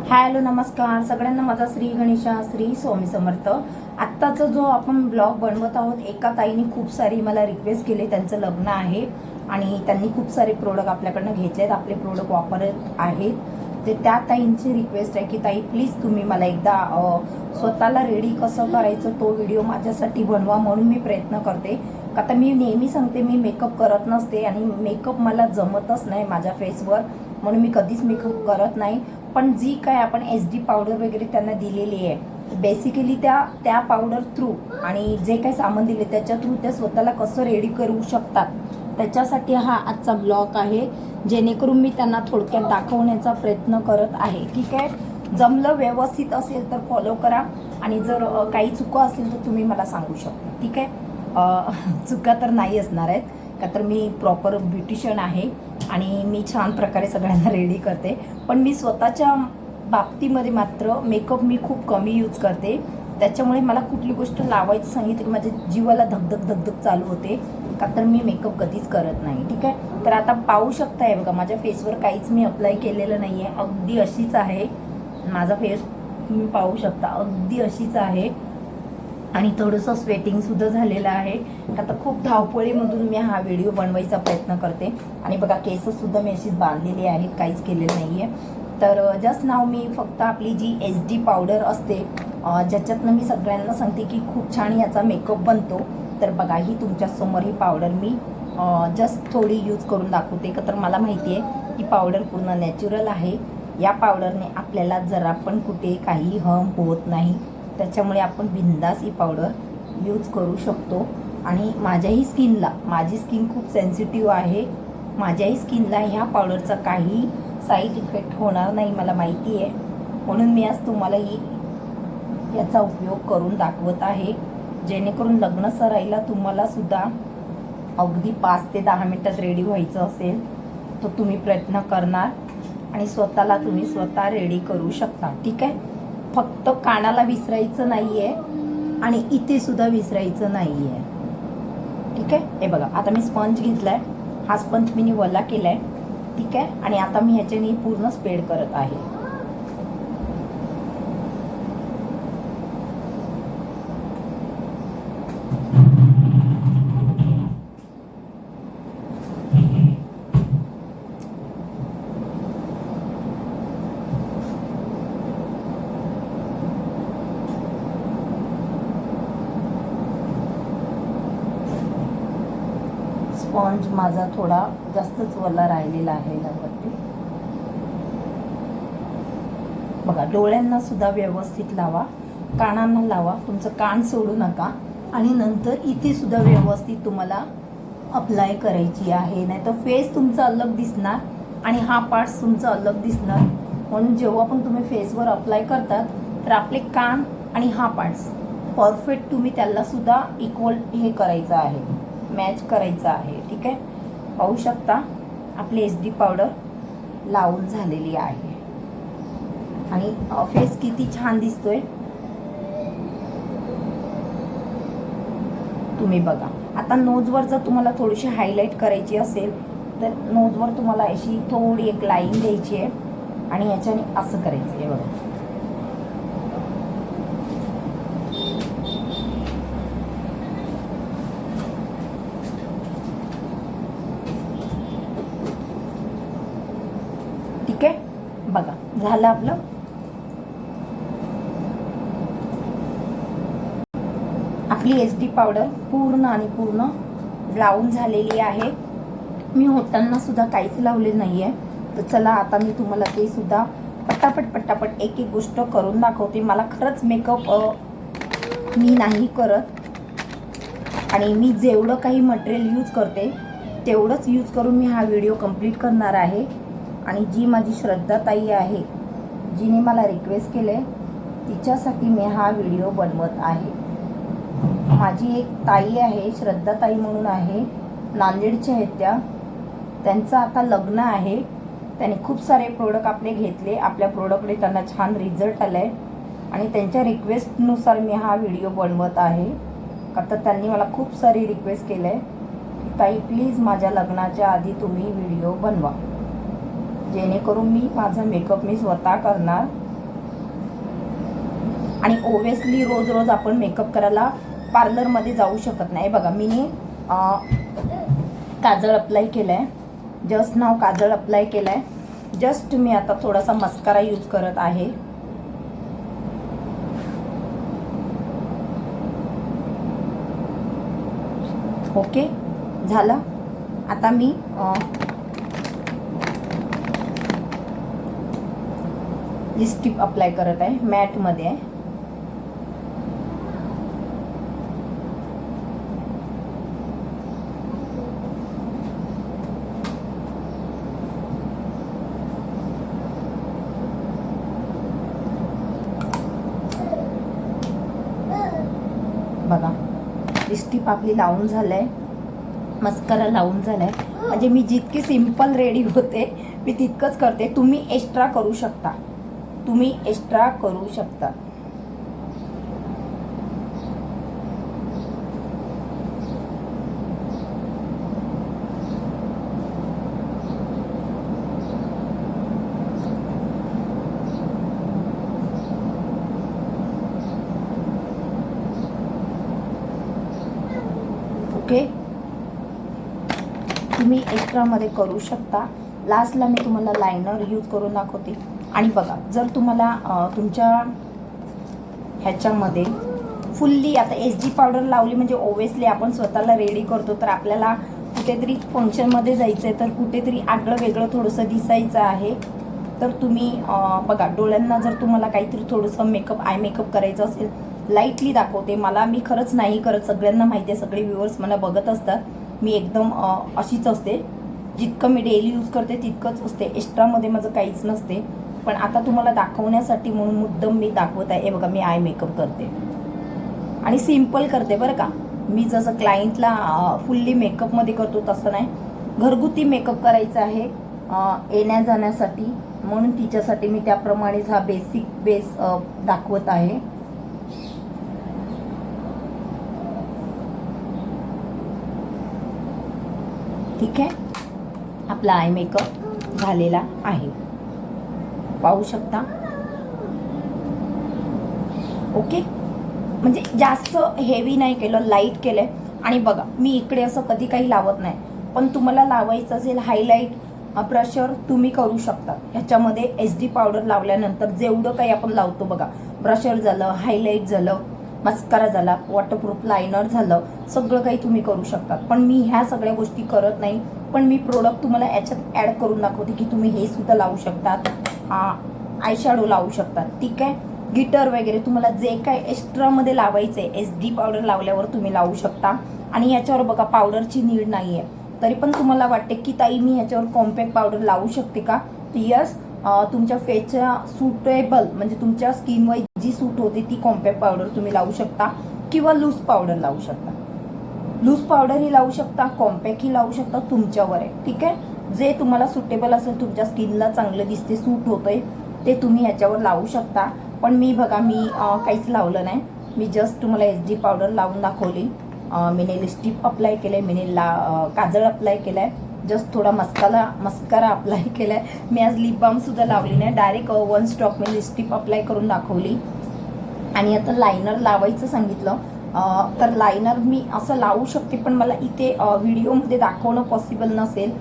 Hello नमस्कार सगळ्यांना, माझा श्री गणेशा श्री स्वामी समर्थ। आत्ताचा जो आपण ब्लॉग बनवत आहोत, एका ताईने खूप सारी मला रिक्वेस्ट केली, त्यांचं लग्न आहे आणि त्यांनी खूप सारे प्रोडक्ट आपल्याकडनं घेतलेत, आपले प्रोडक्ट वापरत आहेत। ते त्या ताईंची रिक्वेस्ट आहे की ताई प्लीज तुम्ही मला एकदा स्वतःला रेडी कसं करायचं तो व्हिडिओ माझ्यासाठी बनवा, म्हणून मी प्रयत्न करते। आता मी नेहमी सांगते मी मेकअप करत नसते आणि मेकअप मला जमतच नाही माझ्या फेसवर, म्हणून मी कधीच मेकअप करत नाही। पण जी काय आपण SD पावडर वगैरे त्यांना दिलेली आहे, बेसिकली त्या पावडर थ्रू आणि जे काही सामान दिले त्याच्या थ्रू त्या स्वतःला कसं रेडी करू शकतात, त्याच्यासाठी हा आजचा ब्लॉग आहे, जेणेकरून मी त्यांना थोडक्यात दाखवण्याचा प्रयत्न करत आहे। ठीक आहे, जमलं व्यवस्थित असेल तर फॉलो करा आणि जर काही चुका असेल तर तुम्ही मला सांगू शकता। ठीक आहे, चुका तर नाही असणार आहेत का, तर मी प्रॉपर ब्युटिशियन आहे आणि मी छान प्रकारे सगळ्यांना रेडी करते। पण मी स्वतःच्या बाबतीमध्ये मात्र मेकअप मी खूप कमी यूज करते, त्याच्यामुळे मला कुठली गोष्ट लावायचं सांगितलं की माझ्या जीवाला धगधग चालू होते, का तर मी मेकअप कधीच करत नाही। ठीक आहे, तर आता पाहू शकताय बघा, माझ्या फेसवर काहीच मी अप्लाय केलेलं नाही आहे, अगदी अशीच आहे माझा फेस, तुम्ही पाहू शकता अगदी अशीच आहे आणि थोडंसं स्वेटिंगसुद्धा झालेलं आहे, का तर खूप धावपळीमधून मी हा व्हिडिओ बनवायचा प्रयत्न करते। आणि बघा केससुद्धा मी अशीच बांधलेली आहेत, काहीच केलेलं नाही आहे। तर जस्ट नाव मी फक्त आपली जी SD पावडर असते, ज्याच्यातनं मी सगळ्यांना सांगते की खूप छान याचा मेकअप बनतो, तर बघा ही तुमच्यासमोर ही पावडर मी जस्ट थोडी यूज करून दाखवते, का तर मला माहिती आहे की पावडर पूर्ण नॅचरल आहे। या पावडरने आपल्याला जरा पण कुठे काही हार्म होत नाही, त्याच्यामुळे आपण बिंदास ही पावडर यूज करू शकतो। आणि माझ्याही स्किनला, माझी स्किन खूप सेन्सिटिव्ह आहे, माझ्याही स्किनला ह्या पावडरचा काही साईड इफेक्ट होणार नाही मला माहिती आहे, म्हणून मी आज तुम्हाला याचा उपयोग करून दाखवत आहे, जेणेकरून लग्न सराईला तुम्हाला सुद्धा अगदी 5 ते 10 मिनिटात रेडी व्हायचं असेल तर तुम्ही प्रयत्न करणार आणि स्वतःला तुम्ही स्वतः रेडी करू शकता। ठीक आहे, फक्त कानाला विसरायचं नाही आहे आणि इथे सुद्धा विसरायचं नाही आहे। ठीक आहे, हे बघा आता मी स्पंज घेतला आहे, हा स्पंज मी वल्ला केला आहे। ठीक आहे, आणि आता मी ह्याच्याने पूर्ण स्प्रेड करत आहे। स्पॉन्ज माझा थोडा जास्तच वल्ला राहिलेला आहे यावरती। बघा डोळ्यांना सुद्धा व्यवस्थित लावा, कानांना लावा, तुमचं कान सोडू नका आणि नंतर इथे सुद्धा व्यवस्थित तुम्हाला अप्लाय करायची आहे, नाही तर फेस तुमचा अलग दिसणार आणि हा पार्ट्स तुमचा अलग दिसणार। म्हणून जेव्हा पण तुम्ही फेसवर अप्लाय करतात तर आपले कान आणि हा पार्ट्स परफेक्ट तुम्ही त्याला सुद्धा इक्वल हे करायचं आहे, मॅच करायचं आहे। ठीक आहे, पाहू शकता आपली SD पावडर लावून झालेली आहे आणि फेस किती छान दिसतोय तुम्ही बघा। आता नोजवर जर तुम्हाला थोडीशी हायलाईट करायची असेल तर नोजवर तुम्हाला अशी थोडी एक लाईन द्यायची आहे आणि याच्याने असं करायचं आहे बघा। ठीक आहे, बघा झालं आपलं। आपली SD पावडर पूर्ण आणि पूर्ण लावून झालेली आहे, मी होताना सुद्धा काहीच लावले नाही आहे। तर चला आता मी तुम्हाला ते सुद्धा पटापट एक एक गोष्ट करून दाखवते। मला खरंच मेकअप मी नाही करत आणि मी जेवढं काही मटेरियल यूज करते तेवढंच यूज करून मी हा व्हिडिओ कंप्लीट करणार आहे। आणि जी माझी श्रद्धा ताई आहे, जिने मला रिक्वेस्ट केले, तिच्यासाठी मी हा व्हिडिओ बनवत आहे। माझी एक ताई आहे, श्रद्धा ताई म्हणून आहे, नांदेडच्या आहेत त्या, त्यांचं आता लग्न आहे, त्यांनी खूप सारे प्रोडक्ट आपले घेतले, आपल्या प्रोडक्टने त्यांना छान रिझल्ट आला आहे आणि त्यांच्या रिक्वेस्टनुसार मी हा व्हिडिओ बनवत आहे। का तर त्यांनी मला खूप सारी रिक्वेस्ट केलं आहे की ताई प्लीज माझ्या लग्नाच्या आधी तुम्ही व्हिडिओ बनवा, जेणेकरून मी माझा मेकअप मी स्वतः करणार आणि ओव्हियसली रोज रोज आपण मेकअप करायला पार्लरमध्ये जाऊ शकत नाही. बघा मी काजळ अप्लाय केलं आहे, जस्ट नाव काजळ अप्लाय केलं आहे. जस्ट मी आता थोडासा मस्कारा यूज करत आहे. ओके झालं. आता मी लिपस्टिक अप्लाय करत आहे, मॅटमध्ये आहे. बघा लिपस्टिक आपली लावून झालंय, मस्कारा लावून झालाय. म्हणजे मी जितकी सिंपल रेडी होते मी तितकंच करते. तुम्ही एक्स्ट्रा करू शकता, तुम्ही एक्स्ट्रा करू शकता. ओके, तुम्ही एक्स्ट्रामध्ये करू शकता. लास्टला मी तुम्हाला लायनर यूज करून दाखवते. आणि बघा जर तुम्हाला तुमच्या ह्याच्यामध्ये फुल्ली आता एस डी पावडर लावली म्हणजे ओव्हियसली आपण स्वतःला रेडी करतो, तर आपल्याला कुठेतरी फंक्शनमध्ये जायचं आहे, तर कुठेतरी आगळं वेगळं थोडंसं दिसायचं आहे, तर तुम्ही बघा डोळ्यांना जर तुम्हाला काहीतरी थोडंसं मेकअप आय मेकअप करायचं असेल, लाईटली दाखवते. मी खरंच नाही करत, सगळ्यांना माहिती आहे, सगळे व्ह्युअर्स मला बघत असतात. मी एकदम अशीच असते, जितकं मी डेली यूज करते तितकंच असते, एक्स्ट्रामध्ये माझं काहीच नसते. पण आता तुम्हाला दाखवण्यासाठी म्हणून मुद्दाम मी दाखवत आहे. हे बघा मी आय मेकअप करते आणि सिम्पल करते बरं का. मी जसं क्लायंटला फुल्ली मेकअपमध्ये करतो तसं नाही, घरगुती मेकअप करायचा आहे येण्या जाण्यासाठी, म्हणून तिच्यासाठी मी त्याप्रमाणेच हा बेस दाखवत आहे. ठीक आहे, आपला आय मेकअप झालेला आहे, पाहू शकता. ओके, म्हणजे जास्त हेवी नाही केलं, लाईट केलंय. आणि बघा मी इकडे असं कधी काही लावत नाही, पण तुम्हाला लावायचं असेल हायलाईट ब्रशर तुम्ही करू शकता. ह्याच्यामध्ये एस डी पावडर लावल्यानंतर जेवढं काही आपण लावतो बघा, ब्रशर झालं, हायलाईट झालं, मस्कारा झाला, वॉटरप्रूफ लायनर झालं, सगळं काही तुम्ही करू शकता. पण मी ह्या सगळ्या गोष्टी करत नाही, पण मी प्रोडक्ट तुम्हाला याच्यात ॲड करून दाखवते की तुम्ही हे सुद्धा लावू शकतात, आय शॅडो लावू शकतात. ठीक आहे, गिटर वगैरे तुम्हाला जे काय एक्स्ट्रामध्ये लावायचं आहे एस डी पावडर लावल्यावर तुम्ही लावू शकता. आणि याच्यावर बघा पावडरची नीड नाही आहे, तरी पण तुम्हाला वाटते की ताई मी ह्याच्यावर कॉम्पॅक्ट पावडर लावू शकते का, तर यस, तुमच्या फेसच्या सुटेबल म्हणजे तुमच्या स्किन वाईज जी सूट होते ती कॉम्पॅक्ट पावडर तुम्ही लावू शकता, किंवा लूज पावडर लावू शकता. लूज पावडरही लावू शकता, कॉम्पॅक्टही लावू शकता, तुमच्यावर आहे. ठीक आहे, जे तुम्हाला सुटेबल असेल, तुमच्या स्किनला चांगलं दिसते, सूट होतंय, ते तुम्ही ह्याच्यावर लावू शकता. पण मी बघा मी काहीच लावलं नाही, मी जस्ट तुम्हाला एस डी पावडर लावून दाखवली. मीने लिपस्टिक अप्लाय केलं आहे, मीने काजळ अप्लाय केलं आहे, जस्ट थोडा मस्कारा अप्लाय केला आहे. मी आज लिप बामसुद्धा लावली नाही, डायरेक्ट वन स्टॉक मी लिपस्टिक अप्लाय करून दाखवली. आणि आता लायनर लावायचं सांगितलं, तर लायनर मी असं लावू शकते, पण मला इथे व्हिडिओमध्ये दाखवणं पॉसिबल नसेल,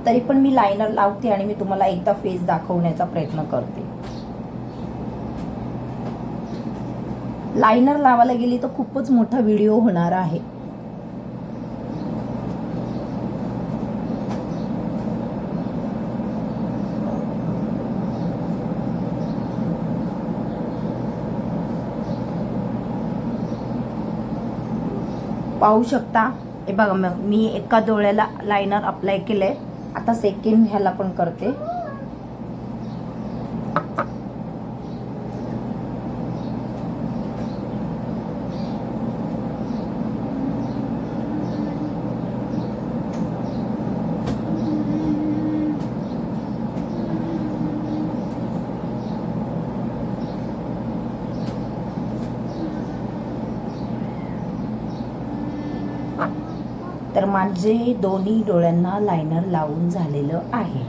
तरी पण मी लायनर लावते आणि मी तुम्हाला एकदा फेस दाखवण्याचा प्रयत्न करते. लायनर लावायला गेली तर खूपच मोठा व्हिडिओ होणार आहे. पाहू शकता, हे बघा मी एका डोळ्याला लायनर अप्लाय केलंय, आता सेकंड ह्याला पण करते. तर माझे दोन्ही डोळ्यांना लायनर लावून झालेलं आहे.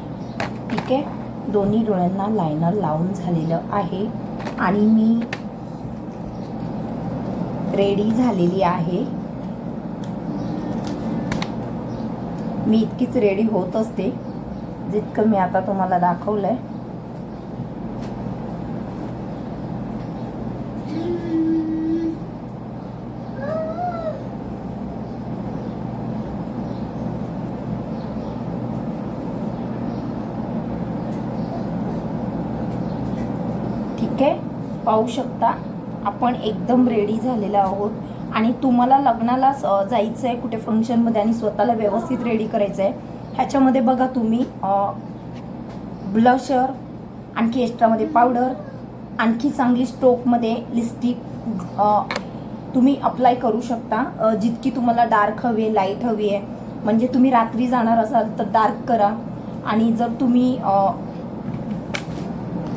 ठीक आहे, दोन्ही डोळ्यांना लायनर लावून झालेलं आहे. आणि मी रेडी झालेली आहे. मी इतकीच रेडी होत असते जितकं मी आता तुम्हाला दाखवलंय. ठीक आहे, पाहू शकता आपण एकदम रेडी झालेलो आहोत. आणि तुम्हाला लग्नाला जायचं आहे कुठे फंक्शनमध्ये आणि स्वतःला व्यवस्थित रेडी करायचं आहे, ह्याच्यामध्ये बघा तुम्ही ब्लशर, आणखी एक्स्ट्रामध्ये पावडर, आणखी चांगली स्ट्रोकमध्ये लिपस्टिक तुम्ही अप्लाय करू शकता. जितकी तुम्हाला डार्क हवी आहे, लाईट हवी आहे. म्हणजे तुम्ही रात्री जाणार असाल तर डार्क करा, आणि जर तुम्ही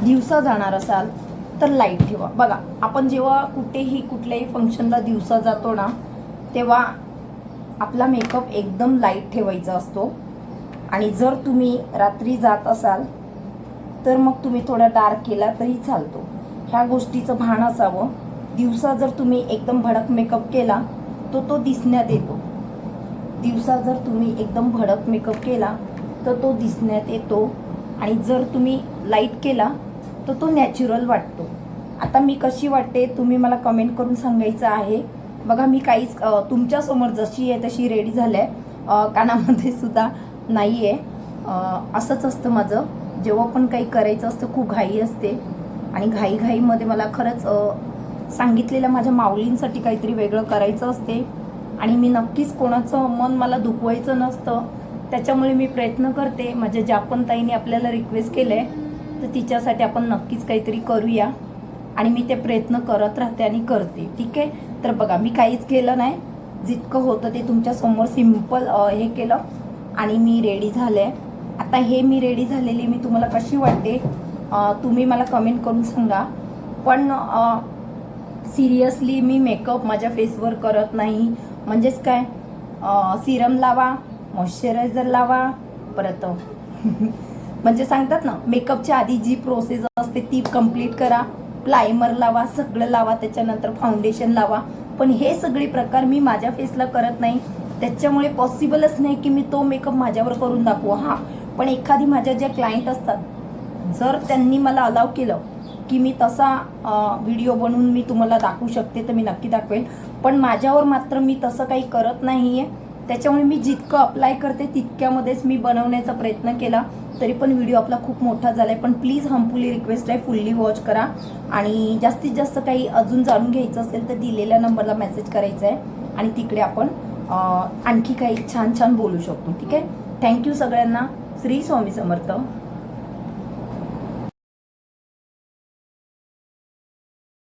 दिवसा जाणार असाल तर लाईट ठेवा. बघा, आपण जेव्हा कुठेही कुठल्याही फंक्शनला दिवसा जातो ना, तेव्हा आपला मेकअप एकदम लाईट ठेवायचा असतो. आणि जर तुम्ही रात्री जात असाल तर मग तुम्ही थोडा डार्क केला तरी चालतो. ह्या गोष्टीचं भान असावं. दिवसा जर तुम्ही एकदम भडक मेकअप केला तर तो दिसण्यात येतो. दिवसा जर तुम्ही एकदम भडक मेकअप केला तर तो दिसण्यात येतो, आणि जर तुम्ही लाईट केला तर तो नॅचरल वाटतो. आता मी कशी वाटते तुम्ही मला कमेंट करून सांगायचं आहे. बघा, मी काहीच तुमच्यासमोर जशी आहे तशी रेडी झाले आहे. कानामध्ये सुद्धा नाही आहे. असंच असतं माझं. जेव्हा पण काही करायचं असतं खूप घाई असते, आणि घाईमध्ये मला खरंच सांगितलेल्या माझ्या माऊलींसाठी काहीतरी वेगळं करायचं असते. आणि मी नक्कीच कोणाचं मन मला दुखवायचं नसतं, त्याच्यामुळे मी प्रयत्न करते. माझ्या ज्या पण ताईने आपल्याला रिक्वेस्ट केलं आहे तर तिच्यासाठी आपण नक्कीच काहीतरी करूया, आणि मी ते प्रयत्न करत राहते आणि करते. ठीक आहे, तर बघा, मी काहीच केलं नाही. जितकं होतं ते तुमच्यासमोर सिम्पल हे केलं आणि मी रेडी झाले. आता हे मी रेडी झालेली मी तुम्हाला कशी वाटते तुम्ही मला कमेंट करून सांगा. पण सिरियसली मी मेकअप माझ्या फेसवर करत नाही. म्हणजेच काय, सिरम लावा, मॉइश्चरायझर लावा, परत म्हणजे सांगतात ना, मेकअपच्या आधी जी प्रोसेस असते ती कंप्लीट करा. प्रायमर लावा, सगळं लावा, त्याच्यानंतर फाउंडेशन लावा. पण हे सगळे प्रकार मी माझ्या फेसला करत नाही, त्याच्यामुळे पॉसिबलच नाही की मी तो मेकअप माझ्यावर करून दाखवू. हां, पण एखादी माझ्या ज्या क्लायंट असतात, जर त्यांनी मला अलाव केलं की मी तसा व्हिडिओ बनवून मी तुम्हाला दाखवू शकते तर मी नक्की दाखवेल. पण माझ्यावर मात्र मी तसं काही करत नाही आहे. त्याच्यामुळे मी जितकं अप्लाय करते तितक्यामध्येच मी बनवण्याचा प्रयत्न केला. तरी पण व्हिडिओ आपला खूप मोठा झाला आहे. पण प्लीज हंफुली रिक्वेस्ट आहे, फुल्ली वॉच करा. आणि जास्तीत जास्त काही अजून जाणून घ्यायचं असेल तर दिलेल्या नंबरला मेसेज करायचा आहे, आणि तिकडे आपण आणखी काही छान छान बोलू शकतो. ठीक आहे, थँक्यू सगळ्यांना. श्री स्वामी समर्थ.